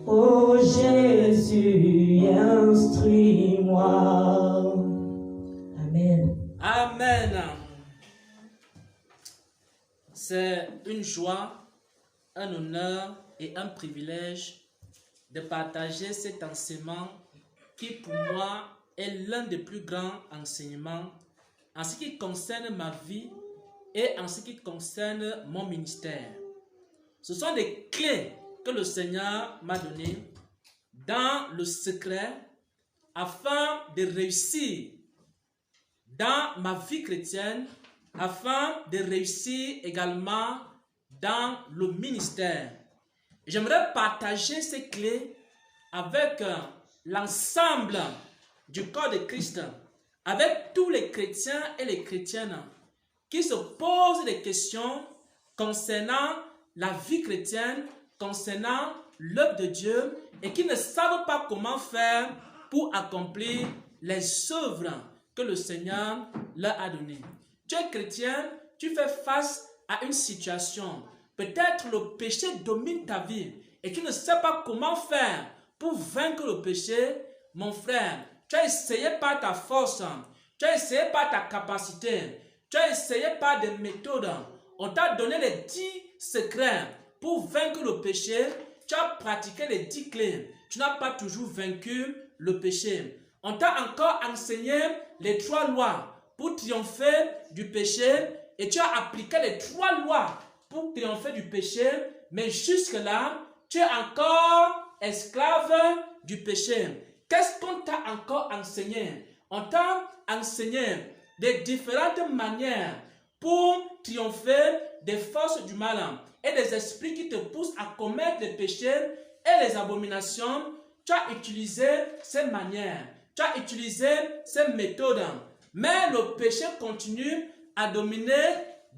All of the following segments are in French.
Ô Jésus, instruis-moi. Amen. Amen. C'est une joie, un honneur et un privilège de partager cet enseignement qui pour moi est l'un des plus grands enseignements en ce qui concerne ma vie et en ce qui concerne mon ministère. Ce sont des clés que le Seigneur m'a données dans le secret afin de réussir dans ma vie chrétienne, afin de réussir également dans le ministère. J'aimerais partager ces clés avec l'ensemble du corps de Christ, avec tous les chrétiens et les chrétiennes qui se posent des questions concernant la vie chrétienne, concernant l'œuvre de Dieu et qui ne savent pas comment faire pour accomplir les œuvres que le Seigneur leur a données. Tu es chrétien, tu fais face à une situation. Peut-être le péché domine ta vie et tu ne sais pas comment faire pour vaincre le péché. Mon frère, tu as essayé par ta force, tu as essayé par ta capacité, tu as essayé par des méthodes. On t'a donné les 10 secrets pour vaincre le péché. Tu as pratiqué les 10 clés. Tu n'as pas toujours vaincu le péché. On t'a encore enseigné les 3 lois pour triompher du péché et tu as appliqué les 3 lois pour triompher du péché, mais jusque-là, tu es encore esclave du péché. Qu'est-ce qu'on t'a encore enseigné? On t'a enseigné des différentes manières pour triompher des forces du mal et des esprits qui te poussent à commettre les péchés et les abominations. Tu as utilisé ces manières, tu as utilisé ces méthodes, mais le péché continue à dominer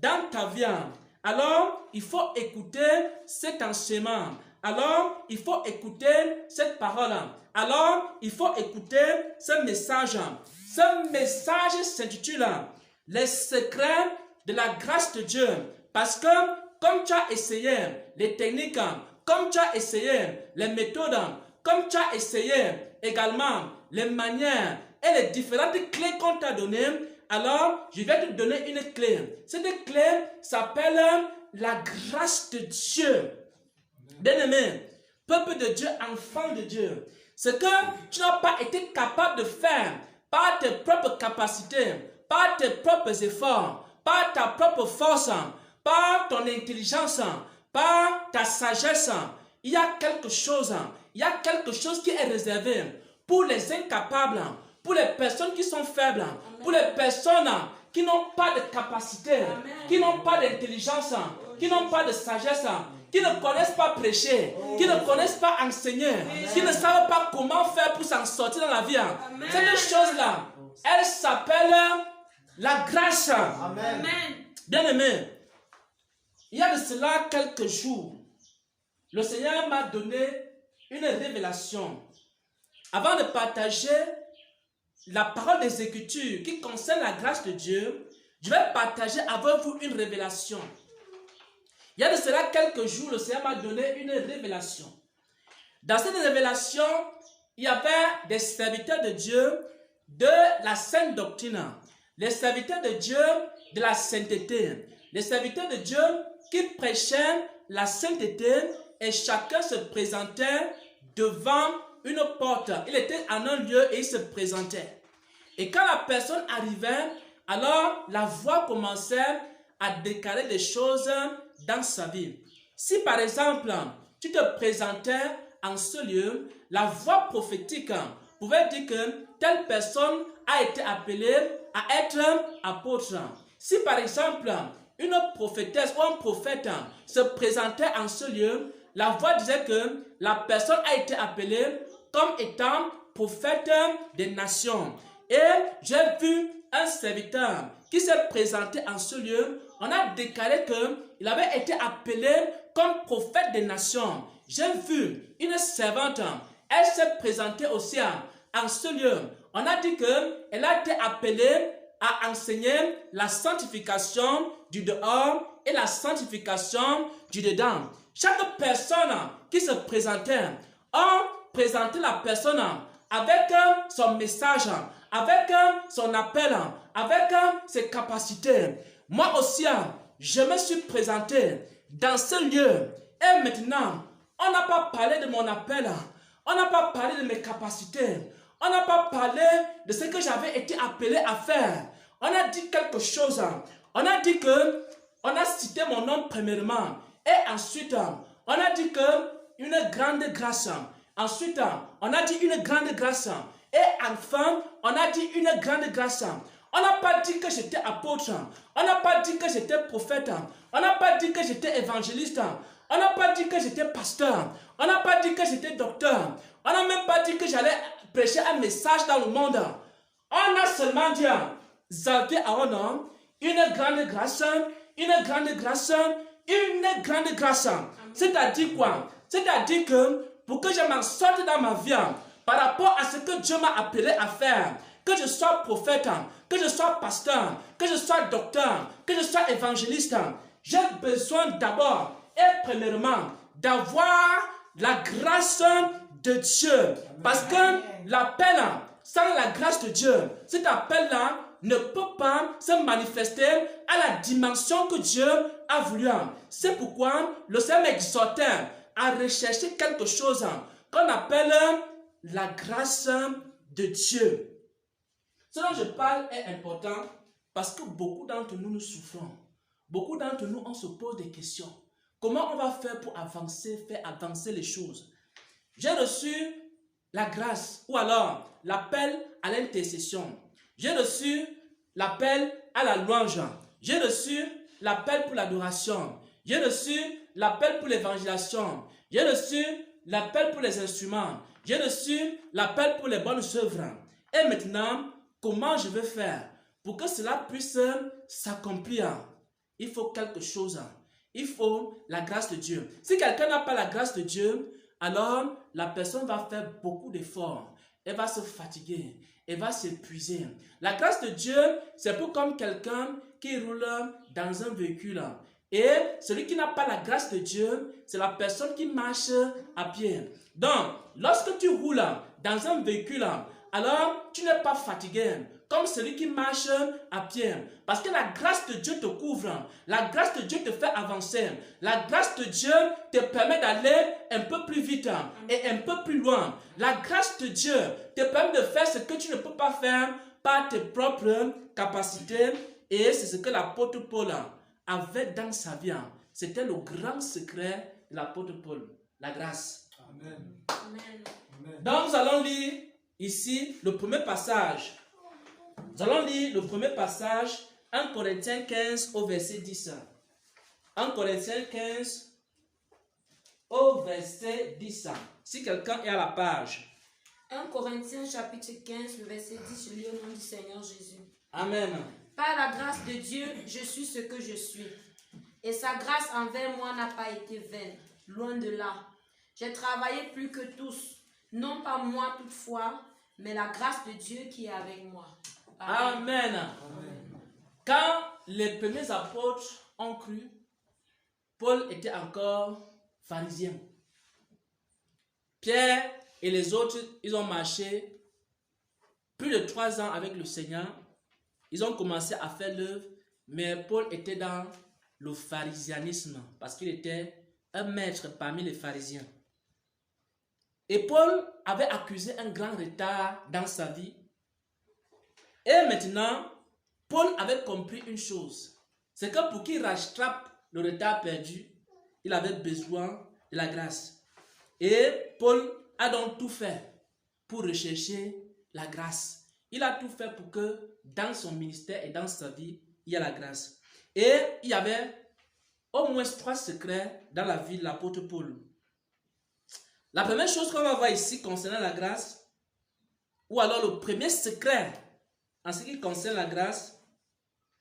dans ta vie. Alors, il faut écouter cet enseignement. Alors, il faut écouter cette parole. Alors, il faut écouter ce message. Ce message s'intitule « Les secrets de la grâce de Dieu ». Parce que, comme tu as essayé les techniques, comme tu as essayé les méthodes, comme tu as essayé également les manières et les différentes clés qu'on t'a données, alors je vais te donner une clé. Cette clé s'appelle la grâce de Dieu. Bien-aimé, peuple de Dieu, enfant de Dieu, ce que tu n'as pas été capable de faire par tes propres capacités, par tes propres efforts, par ta propre force, par ton intelligence, par ta sagesse, il y a quelque chose qui est réservé pour les incapables, pour les personnes qui sont faibles, pour les personnes qui n'ont pas de capacité, qui n'ont pas d'intelligence, qui n'ont pas de sagesse, qui ne connaissent pas prêcher, qui ne connaissent pas enseigner, qui ne savent pas comment faire pour s'en sortir dans la vie. Cette chose-là, elle s'appelle la grâce. Amen. Bien-aimé, il y a de cela quelques jours, le Seigneur m'a donné une révélation. Avant de partager la parole des Écritures qui concerne la grâce de Dieu, je vais partager avec vous une révélation. Il y a de cela quelques jours, le Seigneur m'a donné une révélation. Dans cette révélation, il y avait des serviteurs de Dieu de la sainte doctrine, les serviteurs de Dieu de la sainteté, les serviteurs de Dieu qui prêchaient la sainteté et chacun se présentait devant une porte. Il était en un lieu et il se présentait. Et quand la personne arrivait, alors la voix commençait à déclarer des choses dans sa vie. Si par exemple, tu te présentais en ce lieu, la voix prophétique pouvait dire que telle personne a été appelée à être apôtre. Si par exemple, une prophétesse ou un prophète se présentait en ce lieu, la voix disait que la personne a été appelée comme étant prophète des nations. Et j'ai vu un serviteur qui s'est présenté en ce lieu. On a déclaré qu'il avait été appelé comme prophète des nations. J'ai vu une servante, elle s'est présentée aussi en ce lieu. On a dit qu'elle a été appelée à enseigner la sanctification du dehors et la sanctification du dedans. Chaque personne qui se présentait, ont présenté la personne avec son message, avec son appel, avec ses capacités. Moi aussi, je me suis présenté dans ce lieu. Et maintenant, on n'a pas parlé de mon appel, on n'a pas parlé de mes capacités, on n'a pas parlé de ce que j'avais été appelé à faire. On a dit quelque chose. On a dit que, on a cité mon nom premièrement. Et ensuite, on a dit que une grande grâce. Ensuite, on a dit une grande grâce. Et enfin, on a dit une grande grâce. On n'a pas dit que j'étais apôtre. On n'a pas dit que j'étais prophète. On n'a pas dit que j'étais évangéliste. On n'a pas dit que j'étais pasteur. On n'a pas dit que j'étais docteur. On n'a même pas dit que j'allais prêcher un message dans le monde. On a seulement dit, Xavier Aaron, une grande grâce, une grande grâce, une grande grâce. C'est-à-dire quoi? C'est-à-dire que pour que je m'en sorte dans ma vie, par rapport à ce que Dieu m'a appelé à faire, que je sois prophète, que je sois pasteur, que je sois docteur, que je sois évangéliste, j'ai besoin d'abord et premièrement d'avoir la grâce de Dieu. Parce que l'appel sans la grâce de Dieu, cet appel-là ne peut pas se manifester à la dimension que Dieu a voulu. C'est pourquoi le Seigneur m'exhortait à rechercher quelque chose qu'on appelle la grâce de Dieu. Ce dont je parle est important parce que beaucoup d'entre nous souffrons. Beaucoup d'entre nous, on se pose des questions. Comment on va faire pour avancer, faire avancer les choses? J'ai reçu la grâce ou alors l'appel à l'intercession. J'ai reçu l'appel à la louange. J'ai reçu l'appel pour l'adoration. J'ai reçu l'appel pour l'évangélisation. J'ai reçu l'appel pour les instruments. J'ai reçu l'appel pour les bonnes œuvres. Et maintenant, comment je vais faire pour que cela puisse s'accomplir? Il faut quelque chose. Il faut la grâce de Dieu. Si quelqu'un n'a pas la grâce de Dieu, alors la personne va faire beaucoup d'efforts. Elle va se fatiguer. Elle va s'épuiser. La grâce de Dieu, c'est pour comme quelqu'un qui roule dans un véhicule. Et celui qui n'a pas la grâce de Dieu, c'est la personne qui marche à pied. Donc, lorsque tu roules dans un véhicule, alors tu n'es pas fatigué comme celui qui marche à pied. Parce que la grâce de Dieu te couvre. La grâce de Dieu te fait avancer. La grâce de Dieu te permet d'aller un peu plus vite et un peu plus loin. La grâce de Dieu te permet de faire ce que tu ne peux pas faire par tes propres capacités. Et c'est ce que l'apôtre Paul avait dans sa vie. C'était le grand secret de l'apôtre Paul. La grâce. Amen. Amen. Donc nous allons lire ici le premier passage. Nous allons lire le premier passage, 1 Corinthiens 15 au verset 10. 1 Corinthiens 15 au verset 10. Si quelqu'un est à la page. 1 Corinthiens chapitre 15, le verset 10, je lis au nom du Seigneur Jésus. Amen. Par la grâce de Dieu, je suis ce que je suis. Et sa grâce envers moi n'a pas été vaine, loin de là. J'ai travaillé plus que tous, non pas moi toutefois, mais la grâce de Dieu qui est avec moi. Amen. Amen. Quand les premiers apôtres ont cru, Paul était encore pharisien. Pierre et les autres, ils ont marché plus de 3 ans avec le Seigneur. Ils ont commencé à faire l'œuvre, mais Paul était dans le pharisianisme parce qu'il était un maître parmi les pharisiens. Et Paul avait accusé un grand retard dans sa vie. Et maintenant, Paul avait compris une chose. C'est que pour qu'il rattrape le retard perdu, il avait besoin de la grâce. Et Paul a donc tout fait pour rechercher la grâce. Il a tout fait pour que dans son ministère et dans sa vie, il y ait la grâce. Et il y avait au moins 3 secrets dans la vie de l'apôtre Paul. La première chose qu'on va voir ici concernant la grâce, ou alors le premier secret en ce qui concerne la grâce,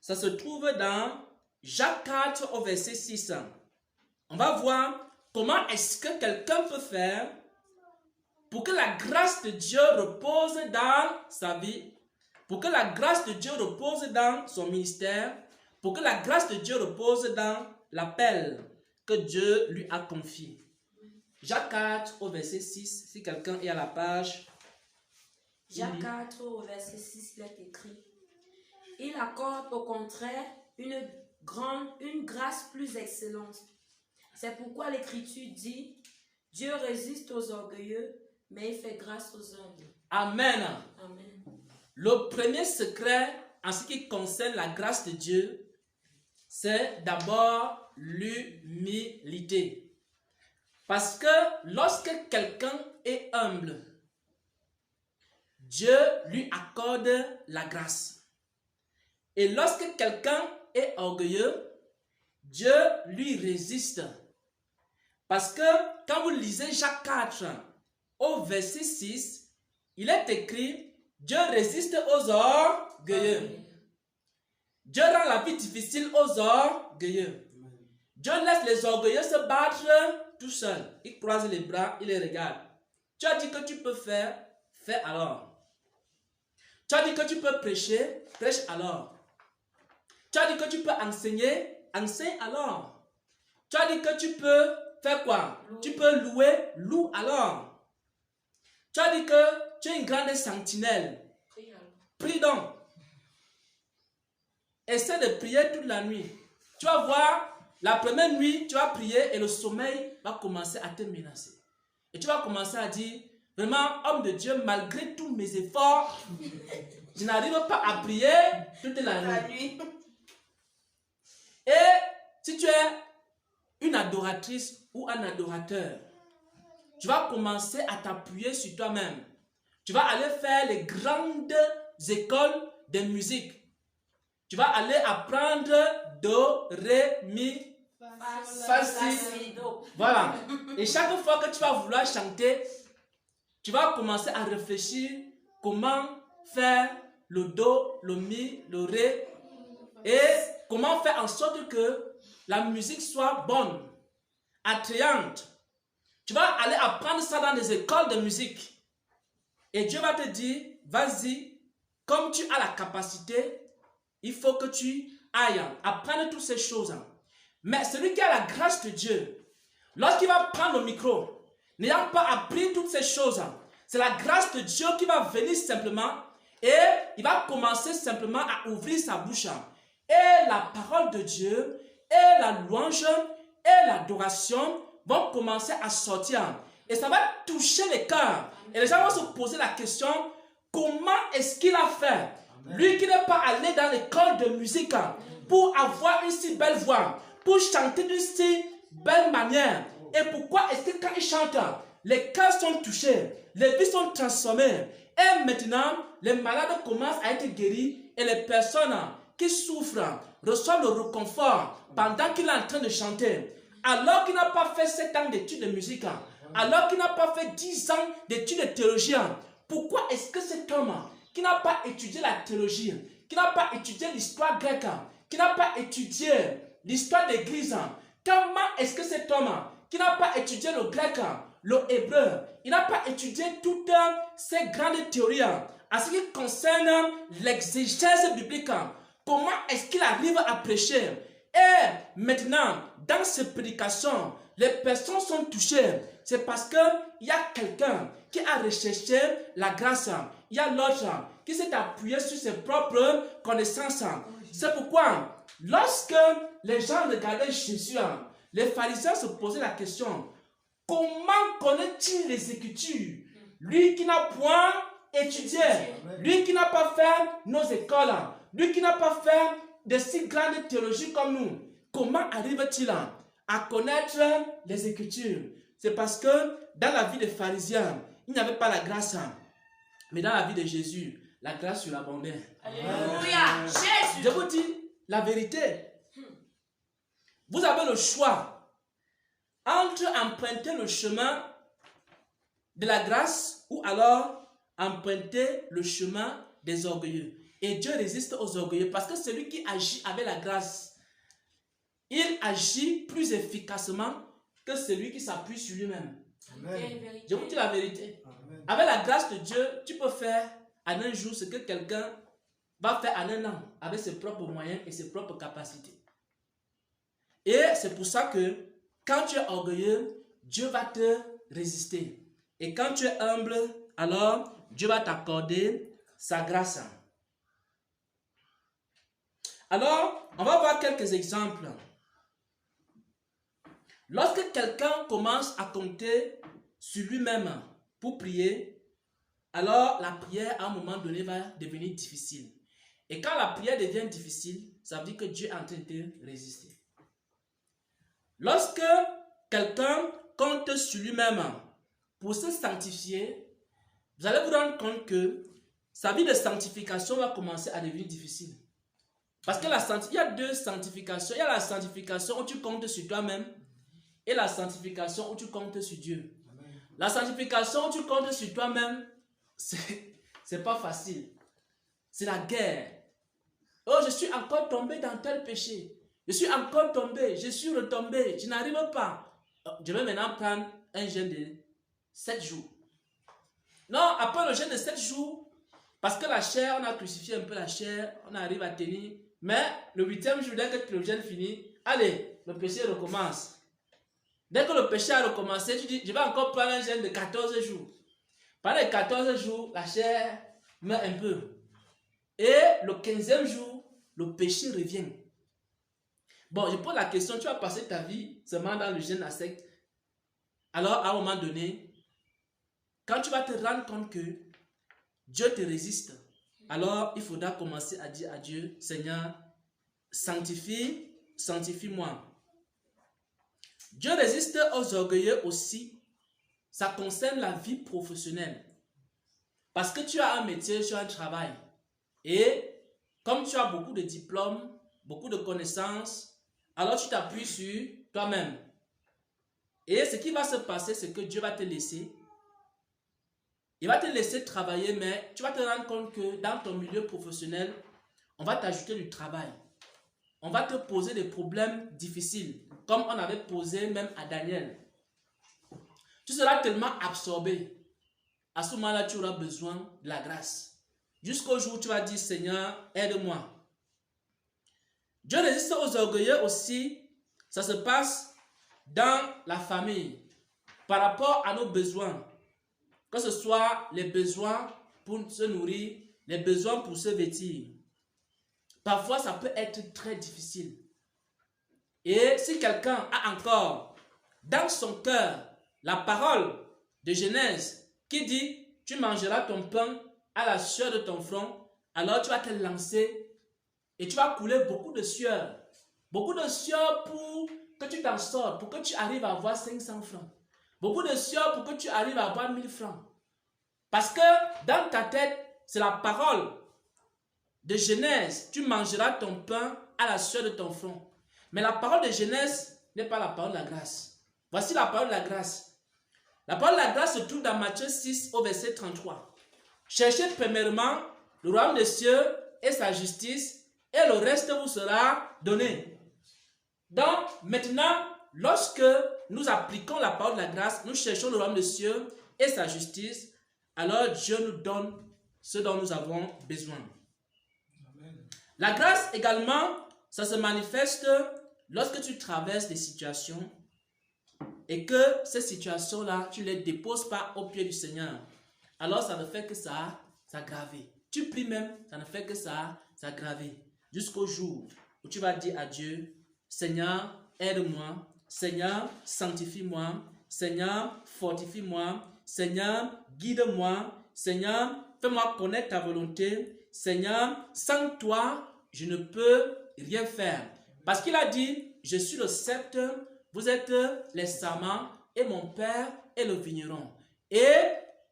ça se trouve dans Jacques 4 au verset 6. On va voir comment est-ce que quelqu'un peut faire pour que la grâce de Dieu repose dans sa vie, pour que la grâce de Dieu repose dans son ministère, pour que la grâce de Dieu repose dans l'appel que Dieu lui a confié. Jacques 4 au verset 6, si quelqu'un est à la page. Jacques 4 au verset 6, il est écrit. Il accorde au contraire une grâce plus excellente. C'est pourquoi l'Écriture dit, Dieu résiste aux orgueilleux, mais il fait grâce aux humbles. Amen. Amen. Le premier secret en ce qui concerne la grâce de Dieu, c'est d'abord l'humilité. Parce que lorsque quelqu'un est humble, Dieu lui accorde la grâce. Et lorsque quelqu'un est orgueilleux, Dieu lui résiste. Parce que quand vous lisez Jacques 4 au verset 6, il est écrit, Dieu résiste aux orgueilleux. Dieu rend la vie difficile aux orgueilleux. Dieu laisse les orgueilleux se battre tout seuls. Il croise les bras, il les regarde. Tu as dit que tu peux faire, fais alors. Tu as dit que tu peux prêcher, prêche alors. Tu as dit que tu peux enseigner, enseigne alors. Tu as dit que tu peux faire quoi? Tu peux louer, loue alors. Tu as dit que tu es une grande sentinelle. Prie donc. Essaie de prier toute la nuit. Tu vas voir, la première nuit, tu vas prier et le sommeil va commencer à te menacer. Et tu vas commencer à dire, vraiment, homme de Dieu, malgré tous mes efforts, je n'arrive pas à prier toute la nuit. Et si tu es une adoratrice ou un adorateur, tu vas commencer à t'appuyer sur toi-même. Tu vas aller faire les grandes écoles de musique. Tu vas aller apprendre do, ré, mi, fa, si, do. Voilà. Et chaque fois que tu vas vouloir chanter, tu vas commencer à réfléchir comment faire le do, le mi, le ré et comment faire en sorte que la musique soit bonne, attrayante. Tu vas aller apprendre ça dans les écoles de musique. Et Dieu va te dire, vas-y, comme tu as la capacité, il faut que tu ailles apprendre toutes ces choses. Mais celui qui a la grâce de Dieu, lorsqu'il va prendre le micro, n'ayant pas appris toutes ces choses, c'est la grâce de Dieu qui va venir simplement et il va commencer simplement à ouvrir sa bouche. Et la parole de Dieu, et la louange, et l'adoration vont commencer à sortir. Et ça va toucher les cœurs. Et les gens vont se poser la question, comment est-ce qu'il a fait? Lui qui n'est pas allé dans l'école de musique pour avoir une si belle voix, pour chanter d'une si belle manière. Et pourquoi est-ce que quand il chante, les cœurs sont touchés, les vies sont transformées. Et maintenant, les malades commencent à être guéris et les personnes qui souffrent reçoivent le réconfort pendant qu'il est en train de chanter. Alors qu'il n'a pas fait 7 ans d'études de musique, alors qu'il n'a pas fait 10 ans d'études de théologie, pourquoi est-ce que cet homme qui n'a pas étudié la théologie, qui n'a pas étudié l'histoire grecque, qui n'a pas étudié l'histoire d'église, comment est-ce que cet homme qui n'a pas étudié le grec, le hébreu, il n'a pas étudié toutes ces grandes théories en ce qui concerne l'exégèse biblique, comment est-ce qu'il arrive à prêcher? Et maintenant, dans ces prédications, les personnes sont touchées. C'est parce qu'il y a quelqu'un qui a recherché la grâce. Il y a l'autre qui s'est appuyé sur ses propres connaissances. C'est pourquoi, lorsque les gens regardaient Jésus, les pharisiens se posaient la question, comment connaît-il les Écritures? Lui qui n'a point étudié, lui qui n'a pas fait nos écoles, lui qui n'a pas fait de si grandes théologies comme nous, comment arrive-t-il à connaître les Écritures? C'est parce que dans la vie des pharisiens, il n'y avait pas la grâce. Mais dans la vie de Jésus, la grâce surabondait. Alléluia. Jésus. Je vous dis la vérité. Vous avez le choix entre emprunter le chemin de la grâce ou alors emprunter le chemin des orgueilleux. Et Dieu résiste aux orgueilleux parce que celui qui agit avec la grâce, il agit plus efficacement que celui qui s'appuie sur lui-même. Je vous dis la vérité. Amen. Avec la grâce de Dieu, tu peux faire en un jour ce que quelqu'un va faire en un an avec ses propres moyens et ses propres capacités. Et c'est pour ça que quand tu es orgueilleux, Dieu va te résister. Et quand tu es humble, alors Dieu va t'accorder sa grâce. Alors, on va voir quelques exemples. Lorsque quelqu'un commence à compter sur lui-même pour prier, alors la prière à un moment donné va devenir difficile. Et quand la prière devient difficile, ça veut dire que Dieu est en train de résister. Lorsque quelqu'un compte sur lui-même pour se sanctifier, vous allez vous rendre compte que sa vie de sanctification va commencer à devenir difficile. Parce que il y a deux sanctifications. Il y a la sanctification où tu comptes sur toi-même et la sanctification où tu comptes sur Dieu. Amen. La sanctification où tu comptes sur toi-même, c'est pas facile. C'est la guerre. Oh, je suis encore tombé dans tel péché. Je suis encore tombé. Je suis retombé. Je n'arrive pas. Je vais maintenant prendre un jeûne de 7 jours. Non, après le jeûne de 7 jours, parce que la chair, on a crucifié un peu la chair, on arrive à tenir. Mais le 8e jour, dès que le jeûne finit, allez, le péché recommence. Dès que le péché a recommencé, tu dis, je vais encore prendre un jeûne de 14 jours. Pendant les 14 jours, la chair meurt un peu. Et le 15e jour, le péché revient. Bon, je pose la question, tu vas passer ta vie seulement dans le jeûne à sec. Alors, à un moment donné, quand tu vas te rendre compte que Dieu te résiste, alors il faudra commencer à dire à Dieu, Seigneur, sanctifie-moi. Dieu résiste aux orgueilleux aussi. Ça concerne la vie professionnelle. Parce que tu as un métier, tu as un travail. Et comme tu as beaucoup de diplômes, beaucoup de connaissances, alors tu t'appuies sur toi-même. Et ce qui va se passer, c'est que Dieu va te laisser. Il va te laisser travailler, mais tu vas te rendre compte que dans ton milieu professionnel, on va t'ajouter du travail. On va te poser des problèmes difficiles, comme on avait posé même à Daniel. Tu seras tellement absorbé. À ce moment-là, tu auras besoin de la grâce. Jusqu'au jour où tu vas dire, Seigneur, aide-moi. Dieu résiste aux orgueilleux aussi. Ça se passe dans la famille, par rapport à nos besoins. Que ce soit les besoins pour se nourrir, les besoins pour se vêtir. Parfois, ça peut être très difficile. Et si quelqu'un a encore dans son cœur la parole de Genèse qui dit « Tu mangeras ton pain à la sueur de ton front », alors tu vas te lancer et tu vas couler beaucoup de sueur. Beaucoup de sueur pour que tu t'en sortes, pour que tu arrives à avoir 500 francs. Beaucoup de sueur pour que tu arrives à avoir 1000 francs. Parce que dans ta tête, c'est la parole de Genèse. Tu mangeras ton pain à la sueur de ton front. Mais la parole de Genèse n'est pas la parole de la grâce. Voici la parole de la grâce. La parole de la grâce se trouve dans Matthieu 6 au verset 33. Cherchez premièrement le royaume des cieux et sa justice, et le reste vous sera donné. Donc, maintenant, lorsque nous appliquons la parole de la grâce, nous cherchons le royaume des cieux et sa justice, alors Dieu nous donne ce dont nous avons besoin. Amen. La grâce également, ça se manifeste lorsque tu traverses des situations et que ces situations-là, tu ne les déposes pas au pied du Seigneur. Alors ça ne fait que ça s'aggraver. Tu pries même, ça ne fait que ça s'aggraver. Jusqu'au jour où tu vas dire à Dieu, Seigneur, aide-moi. Seigneur, sanctifie-moi. Seigneur, fortifie-moi. Seigneur, guide-moi. Seigneur, fais-moi connaître ta volonté. Seigneur, sans toi, je ne peux rien faire. Parce qu'il a dit, je suis le sceptre, vous êtes les sarments, et mon Père est le vigneron. Et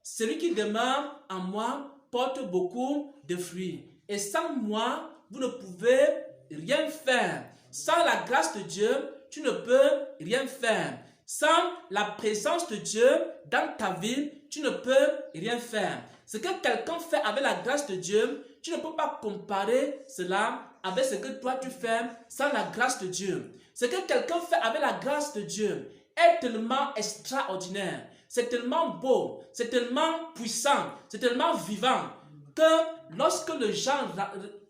celui qui demeure en moi porte beaucoup de fruits. Et sans moi, vous ne pouvez rien faire. Sans la grâce de Dieu, tu ne peux rien faire. Sans la présence de Dieu dans ta vie, tu ne peux rien faire. Ce que quelqu'un fait avec la grâce de Dieu, tu ne peux pas comparer cela avec ce que toi tu fais sans la grâce de Dieu. Ce que quelqu'un fait avec la grâce de Dieu est tellement extraordinaire. C'est tellement beau, c'est tellement puissant, c'est tellement vivant que lorsque les gens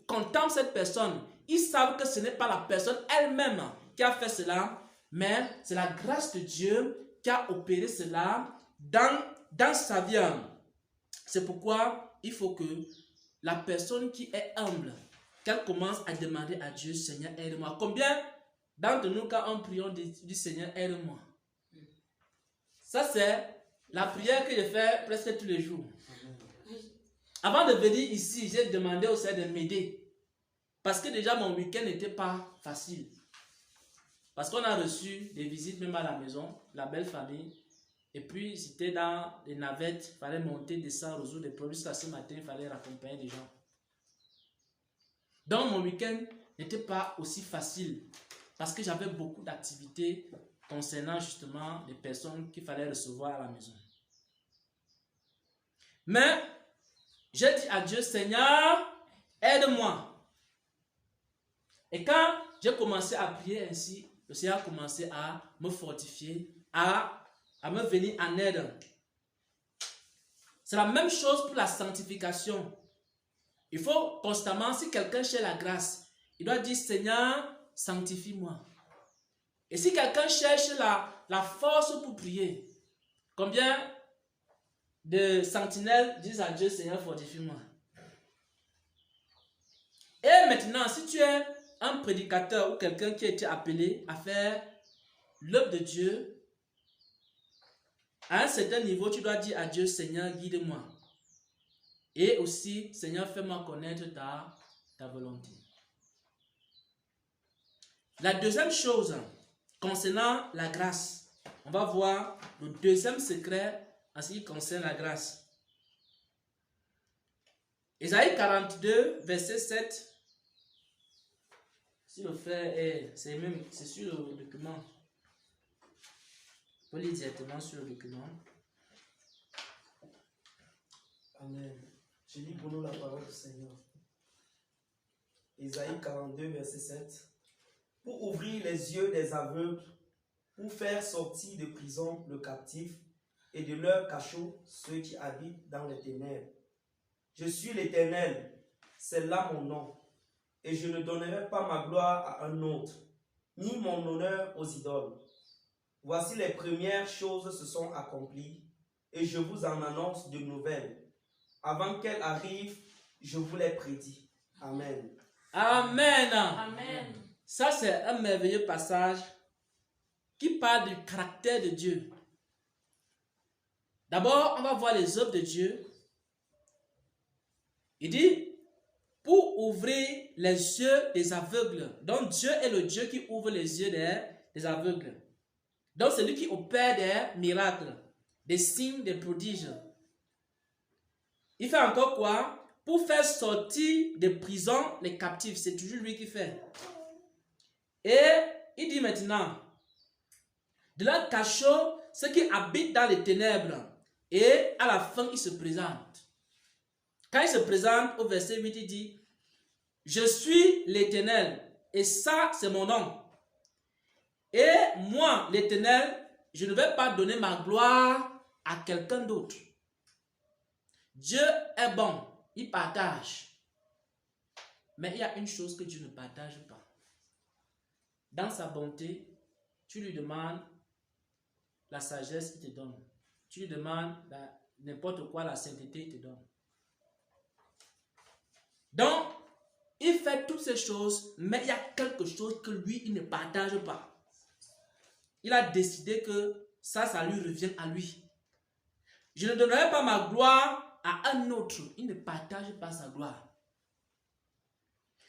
contemplent cette personne, ils savent que ce n'est pas la personne elle-même qui a fait cela, mais c'est la grâce de Dieu qui a opéré cela dans sa vie. C'est pourquoi il faut que la personne qui est humble, qu'elle commence à demander à Dieu, Seigneur, aide-moi. Combien d'entre nous, quand on prie, on dit Seigneur, aide-moi? Ça, c'est la prière que je fais presque tous les jours. Avant de venir ici, j'ai demandé au Seigneur de m'aider. Parce que déjà, mon week-end n'était pas facile. Parce qu'on a reçu des visites même à la maison, la belle famille. Et puis, c'était dans les navettes, il fallait monter, descendre, résoudre des problèmes. Jusqu'à ce matin, il fallait raccompagner des gens. Donc, mon week-end n'était pas aussi facile. Parce que j'avais beaucoup d'activités concernant justement les personnes qu'il fallait recevoir à la maison. Mais, j'ai dit à Dieu, Seigneur, aide-moi. Et quand j'ai commencé à prier ainsi, le Seigneur a commencé à me fortifier, à me venir en aide. C'est la même chose pour la sanctification. Il faut constamment, si quelqu'un cherche la grâce, il doit dire, Seigneur, sanctifie-moi. Et si quelqu'un cherche la force pour prier, combien de sentinelles disent à Dieu, Seigneur, fortifie-moi? Et maintenant, si tu es un prédicateur ou quelqu'un qui a été appelé à faire l'œuvre de Dieu, à un certain niveau, tu dois dire à Dieu, Seigneur, guide-moi. Et aussi, Seigneur, fais-moi connaître ta volonté. La deuxième chose, concernant la grâce, on va voir le deuxième secret en ce qui concerne la grâce. Ésaïe 42, verset 7. Si le frère est, c'est sur le document. On peut lire directement sur le document. Amen. Je lis pour nous la parole du Seigneur. Ésaïe 42, verset 7. Pour ouvrir les yeux des aveugles, pour faire sortir de prison le captif et de leur cachot ceux qui habitent dans les ténèbres. Je suis l'Éternel, c'est là mon nom, et je ne donnerai pas ma gloire à un autre, ni mon honneur aux idoles. Voici les premières choses se sont accomplies, et je vous en annonce de nouvelles. Avant qu'elles arrivent, je vous les prédis. Amen. Amen. Amen. Ça, c'est un merveilleux passage qui parle du caractère de Dieu. D'abord, on va voir les œuvres de Dieu. Il dit, pour ouvrir les yeux des aveugles. Donc, Dieu est le Dieu qui ouvre les yeux des aveugles. Donc, c'est lui qui opère des miracles, des signes, des prodiges. Il fait encore quoi? Pour faire sortir de prison les captifs. C'est toujours lui qui fait. Et il dit maintenant, de leur cachot, ceux qui habitent dans les ténèbres. Et à la fin, il se présente. Quand il se présente, au verset 8, il dit, je suis l'Éternel, et ça, c'est mon nom. Et moi, l'Éternel, je ne vais pas donner ma gloire à quelqu'un d'autre. Dieu est bon, il partage. Mais il y a une chose que Dieu ne partage pas. Dans sa bonté, tu lui demandes la sagesse, il te donne. Tu lui demandes n'importe quoi, la sainteté, il te donne. Donc, il fait toutes ces choses, mais il y a quelque chose que lui, il ne partage pas. Il a décidé que ça lui revient à lui. Je ne donnerai pas ma gloire à un autre. Il ne partage pas sa gloire.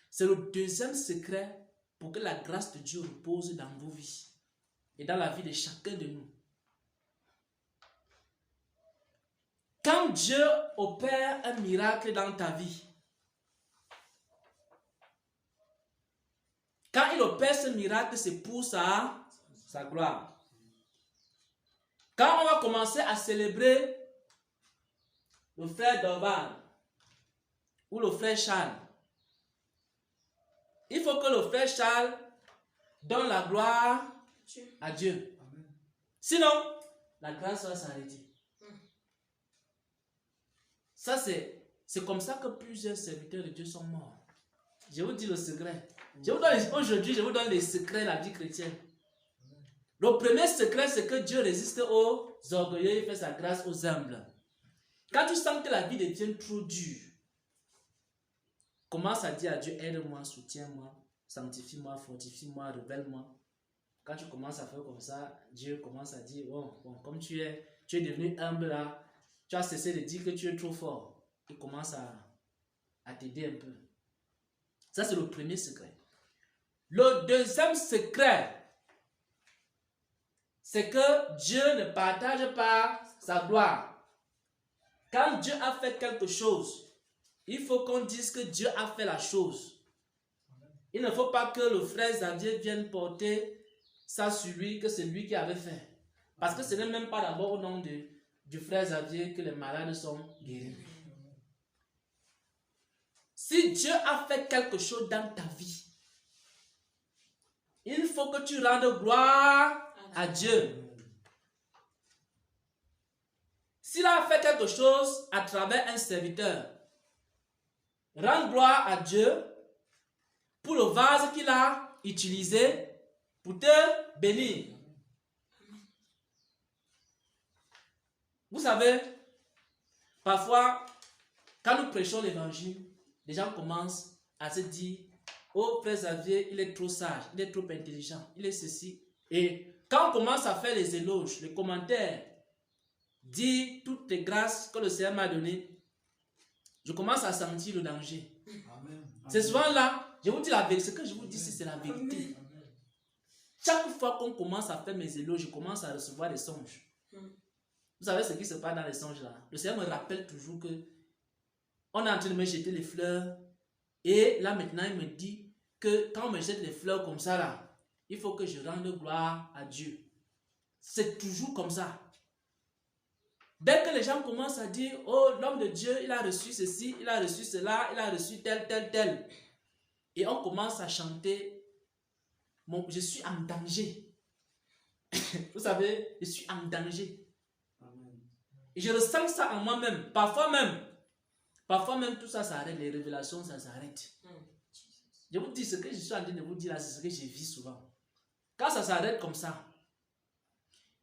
C'est le deuxième secret pour que la grâce de Dieu repose dans vos vies et dans la vie de chacun de nous. Quand Dieu opère un miracle dans ta vie, quand il opère ce miracle, c'est pour sa gloire. Quand on va commencer à célébrer le frère Dorval ou le frère Charles, il faut que le frère Charles donne la gloire à Dieu. Sinon, la grâce va s'arrêter. Ça, c'est comme ça que plusieurs serviteurs de Dieu sont morts. Je vous dis le secret. Aujourd'hui, je vous donne les secrets de la vie chrétienne. Le premier secret, c'est que Dieu résiste aux orgueilleux et fait sa grâce aux humbles. Quand tu sens que la vie devient trop dure, commence à dire à Dieu, aide-moi, soutiens-moi, sanctifie-moi, fortifie-moi, révèle-moi. Quand tu commences à faire comme ça, Dieu commence à dire, bon, comme tu es devenu humble là, tu as cessé de dire que tu es trop fort. Il commence à t'aider un peu. Ça, c'est le premier secret. Le deuxième secret, c'est que Dieu ne partage pas sa gloire. Quand Dieu a fait quelque chose, il faut qu'on dise que Dieu a fait la chose. Il ne faut pas que le frère Xavier vienne porter ça sur lui, que c'est lui qui avait fait. Parce que ce n'est même pas d'abord au nom du frère Xavier que les malades sont guéris. Si Dieu a fait quelque chose dans ta vie, il faut que tu rendes gloire à Dieu. S'il a fait quelque chose à travers un serviteur, rends gloire à Dieu pour le vase qu'il a utilisé pour te bénir. Vous savez, parfois, quand nous prêchons l'évangile, les gens commencent à se dire, oh, frère Xavier, il est trop sage, il est trop intelligent, il est ceci. Et quand on commence à faire les éloges, les commentaires, dire toutes les grâces que le Seigneur m'a données, je commence à sentir le danger. C'est souvent là, je vous dis la vérité, ce que je vous dis, c'est la vérité. Amen. Chaque fois qu'on commence à faire mes éloges, je commence à recevoir des songes. Vous savez ce qui se passe dans les songes là? Le Seigneur me rappelle toujours que on est en train de me jeter les fleurs. Et là maintenant, il me dit que quand on me jette les fleurs comme ça là, il faut que je rende gloire à Dieu. C'est toujours comme ça. Dès que les gens commencent à dire, oh, l'homme de Dieu, il a reçu ceci, il a reçu cela, il a reçu tel, tel, tel. Et on commence à chanter, je suis en danger. Vous savez, je suis en danger. Amen. Et je ressens ça en moi-même. Parfois même tout ça s'arrête, les révélations, ça s'arrête. Je vous dis ce que je suis en train de vous dire là, c'est ce que je vis souvent. Quand ça s'arrête comme ça,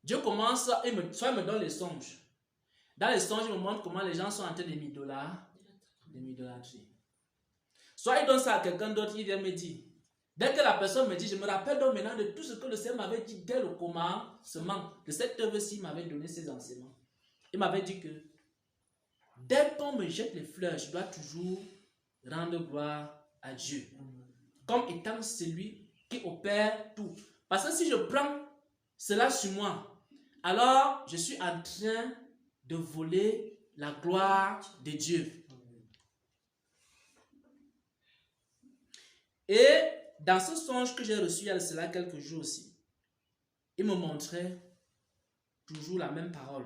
Dieu commence, soit il me donne les songes. Dans les songes, il me montre comment les gens sont en train de m'idolâtrer. Soit il donne ça à quelqu'un d'autre, il vient me dire. Dès que la personne me dit, je me rappelle donc maintenant de tout ce que le Seigneur m'avait dit dès le commencement de cette œuvre-ci, il m'avait donné ses enseignements. Il m'avait dit que dès qu'on me jette les fleurs, je dois toujours rendre gloire à Dieu. Comme étant celui qui opère tout. Parce que si je prends cela sur moi, alors je suis en train de voler la gloire de Dieu. Et dans ce songe que j'ai reçu il y a cela quelques jours aussi, il me montrait toujours la même parole.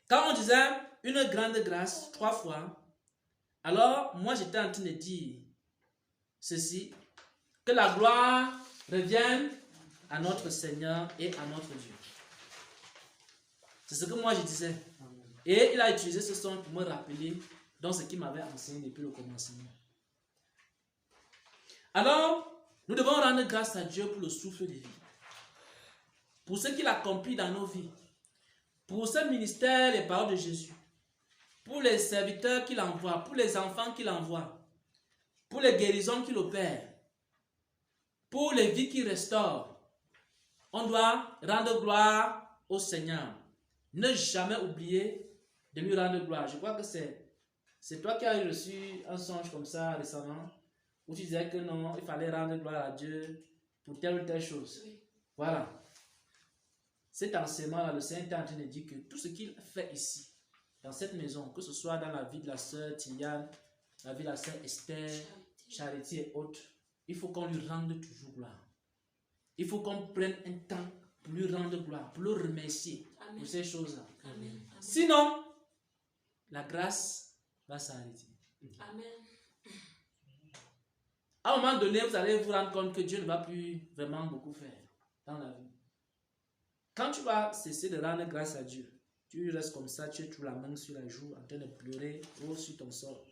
Quand on disait une grande grâce 3 fois, alors moi j'étais en train de dire ceci, que la gloire revienne à notre Seigneur et à notre Dieu. C'est ce que moi je disais. Et il a utilisé ce son pour me rappeler dans ce qu'il m'avait enseigné depuis le commencement. Alors, nous devons rendre grâce à Dieu pour le souffle de vie. Pour ce qu'il accomplit dans nos vies. Pour ce ministère, les paroles de Jésus. Pour les serviteurs qu'il envoie. Pour les enfants qu'il envoie. Pour les guérisons qu'il opère. Pour les vies qu'il restaure. On doit rendre gloire au Seigneur. Ne jamais oublier de lui rendre gloire. Je crois que c'est toi qui as reçu un songe comme ça récemment, où tu disais que non, il fallait rendre gloire à Dieu pour telle ou telle chose. Oui. Voilà. Cet enseignement-là, le Seigneur est en train de dire que tout ce qu'il fait ici, dans cette maison, que ce soit dans la vie de la sœur Tiliane, la vie de la sœur Esther, Charity et autres, il faut qu'on lui rende toujours gloire. Il faut qu'on prenne un temps pour lui rendre gloire, pour le remercier. Amen. Pour ces choses-là. Amen. Sinon, la grâce va s'arrêter. Amen. À un moment donné, vous allez vous rendre compte que Dieu ne va plus vraiment beaucoup faire dans la vie. Quand tu vas cesser de rendre grâce à Dieu, tu restes comme ça, tu es toujours la main sur la joue, en train de pleurer ou sur ton sort.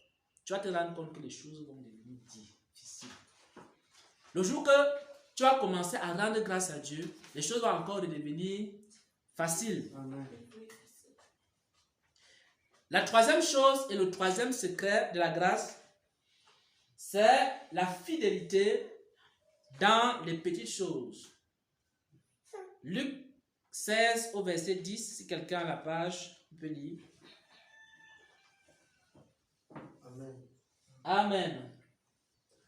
Tu vas te rendre compte que les choses vont devenir difficiles. Le jour que tu vas commencer à rendre grâce à Dieu, les choses vont encore devenir faciles. Amen. La troisième chose et le troisième secret de la grâce, c'est la fidélité dans les petites choses. Luc 16 au verset 10, si quelqu'un a la page, il peut lire. Amen. Amen.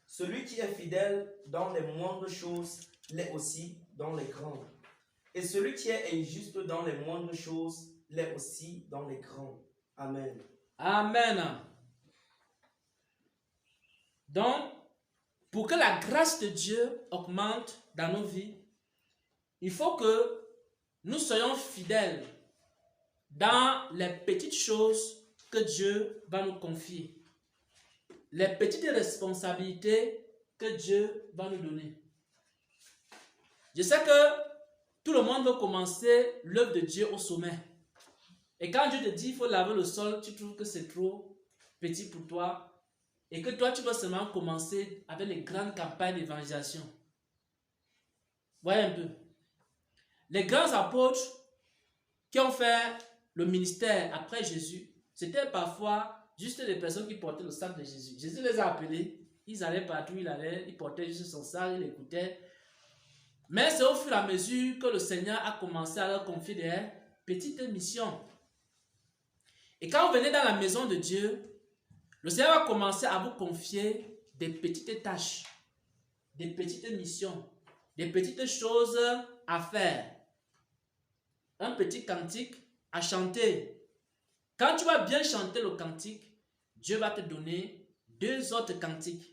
Celui qui est fidèle dans les moindres choses l'est aussi dans les grandes. Et celui qui est injuste dans les moindres choses l'est aussi dans les grandes. Amen. Amen. Donc, pour que la grâce de Dieu augmente dans nos vies, il faut que nous soyons fidèles dans les petites choses que Dieu va nous confier. Les petites responsabilités que Dieu va nous donner. Je sais que tout le monde veut commencer l'œuvre de Dieu au sommet. Et quand Dieu te dit qu'il faut laver le sol, tu trouves que c'est trop petit pour toi. Et que toi, tu vas seulement commencer avec les grandes campagnes d'évangélisation. Voyez un peu. Les grands apôtres qui ont fait le ministère après Jésus, c'était parfois juste des personnes qui portaient le sac de Jésus. Jésus les a appelés, ils allaient partout, ils portaient juste son sac, ils l'écoutaient. Mais c'est au fur et à mesure que le Seigneur a commencé à leur confier des petites missions. Et quand vous venez dans la maison de Dieu, le Seigneur va commencer à vous confier des petites tâches, des petites missions, des petites choses à faire. Un petit cantique à chanter. Quand tu vas bien chanter le cantique, Dieu va te donner 2 autres cantiques.